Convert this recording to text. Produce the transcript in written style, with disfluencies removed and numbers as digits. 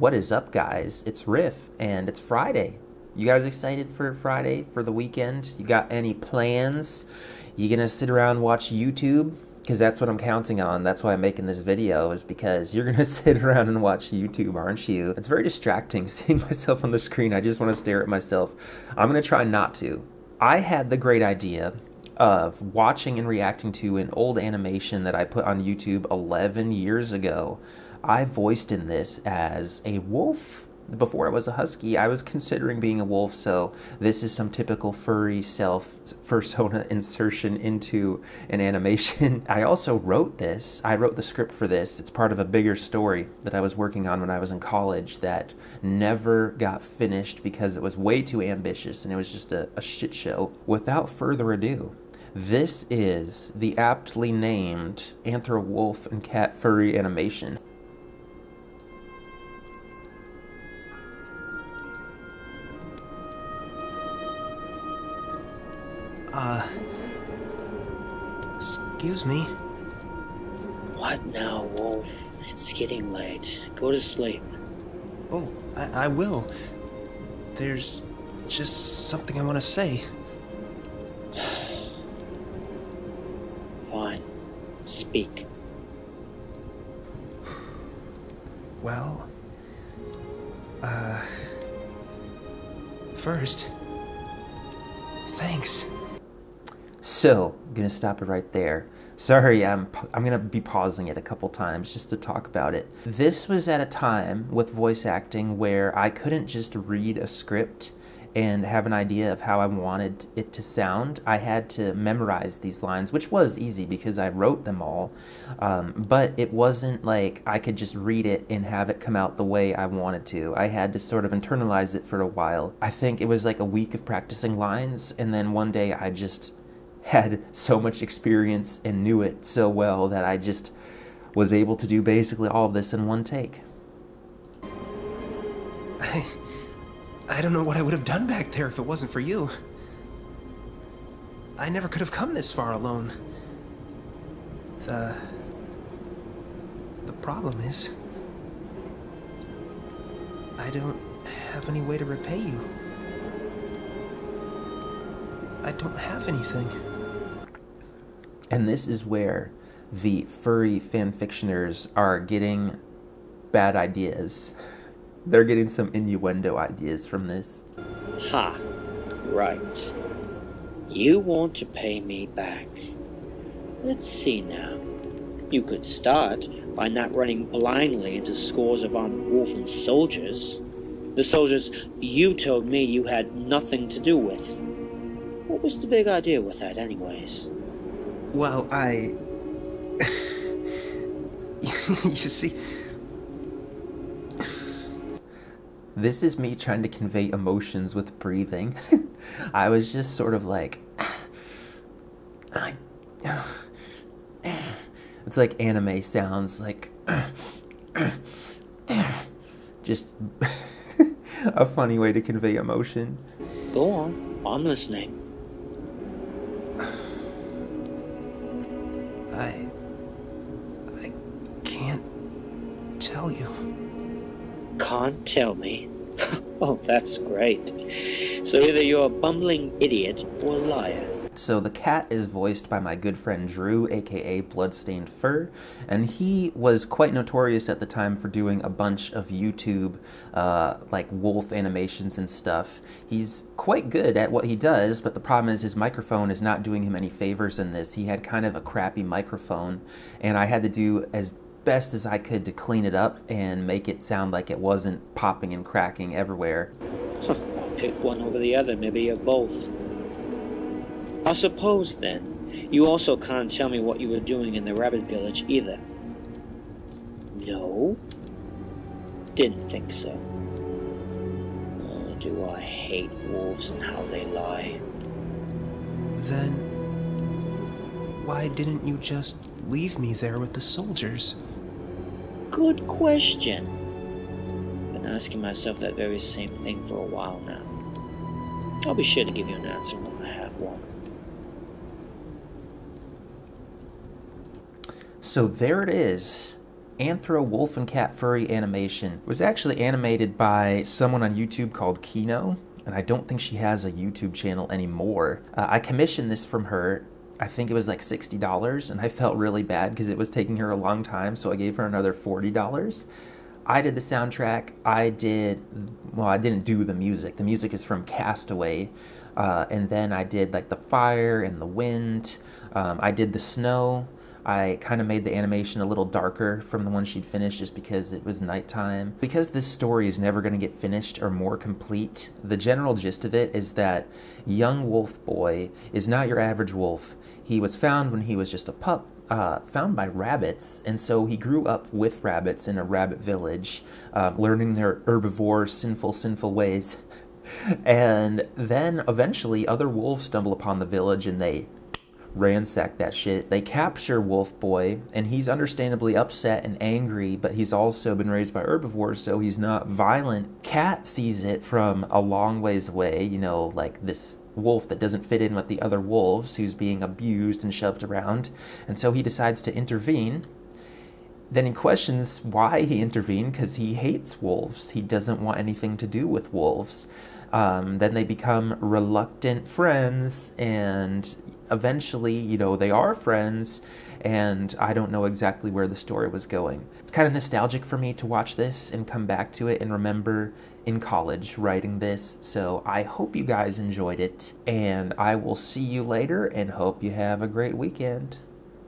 What is up, guys? It's Riff, and it's Friday. You guys excited for Friday, for the weekend? You got any plans? You gonna sit around and watch YouTube? Because that's what I'm counting on. That's why I'm making this video, is because you're gonna sit around and watch YouTube, aren't you? It's very distracting seeing myself on the screen. I just want to stare at myself. I'm gonna try not to. I had the great idea of watching and reacting to an old animation that I put on YouTube 11 years ago. I voiced in this as a wolf. Before I was a husky, I was considering being a wolf, so this is some typical furry self-persona insertion into an animation. I also wrote this. I wrote the script for this. It's part of a bigger story that I was working on when I was in college that never got finished because it was way too ambitious and it was just a shit show. Without further ado, this is the aptly named Anthro Wolf and Cat Furry animation. Excuse me? What now, Wolf? It's getting late. Go to sleep. Oh, I will. There's just something I want to say. Fine. Speak. Well, first, thanks. So, I'm gonna stop it right there. Sorry, I'm gonna be pausing it a couple times just to talk about it. This was at a time with voice acting where I couldn't just read a script and have an idea of how I wanted it to sound. I had to memorize these lines, which was easy because I wrote them all, but it wasn't like I could just read it and have it come out the way I wanted to. I had to sort of internalize it for a while. I think it was like a week of practicing lines, and then one day I just had so much experience and knew it so well that I just was able to do basically all of this in one take. I don't know what I would have done back there if it wasn't for you. I never could have come this far alone. The problem is, I don't have any way to repay you. I don't have anything. And this is where the furry fanfictioners are getting bad ideas. They're getting some innuendo ideas from this. Ha! Right. You want to pay me back. Let's see now. You could start by not running blindly into scores of unwolfen soldiers. The soldiers you told me you had nothing to do with. What was the big idea with that, anyways? Well, you see... This is me trying to convey emotions with breathing. I was just sort of like... It's like anime sounds, like... Just a funny way to convey emotion. Go on, I'm listening. I can't tell you. Can't tell me? Oh, that's great. So either you're a bumbling idiot or a liar. So the cat is voiced by my good friend Drew, aka Bloodstained Fur, and he was quite notorious at the time for doing a bunch of YouTube like wolf animations and stuff. He's quite good at what he does, but the problem is his microphone is not doing him any favors in this. He had kind of a crappy microphone, and I had to do as best as I could to clean it up and make it sound like it wasn't popping and cracking everywhere. I'll pick one over the other, maybe you're both. I suppose, then, you also can't tell me what you were doing in the rabbit village either. No? Didn't think so. Oh, do I hate wolves and how they lie. Then, why didn't you just leave me there with the soldiers? Good question. Been asking myself that very same thing for a while now. I'll be sure to give you an answer when I have one. So there it is. Anthro Wolf and Cat Furry animation. It was actually animated by someone on YouTube called Kino, and I don't think she has a YouTube channel anymore. I commissioned this from her. I think it was like $60, and I felt really bad because it was taking her a long time, so I gave her another $40. I did the soundtrack. I didn't do the music. The music is from Castaway. And then I did like the fire and the wind. I did the snow. I kind of made the animation a little darker from the one she'd finished just because it was nighttime. Because this story is never going to get finished or more complete, the general gist of it is that young wolf boy is not your average wolf. He was found when he was just a pup, found by rabbits, and so he grew up with rabbits in a rabbit village, learning their herbivore, sinful ways. And then eventually other wolves stumble upon the village and they ransack that shit. They capture Wolf Boy, and he's understandably upset and angry, but he's also been raised by herbivores, so he's not violent. Cat sees it from a long ways away, you know, like this wolf that doesn't fit in with the other wolves, who's being abused and shoved around, and so he decides to intervene. Then he questions why he intervened, because he hates wolves. He doesn't want anything to do with wolves. Then they become reluctant friends, and eventually, you know, they are friends, and I don't know exactly where the story was going. It's kind of nostalgic for me to watch this and come back to it and remember in college writing this, so I hope you guys enjoyed it, and I will see you later and hope you have a great weekend.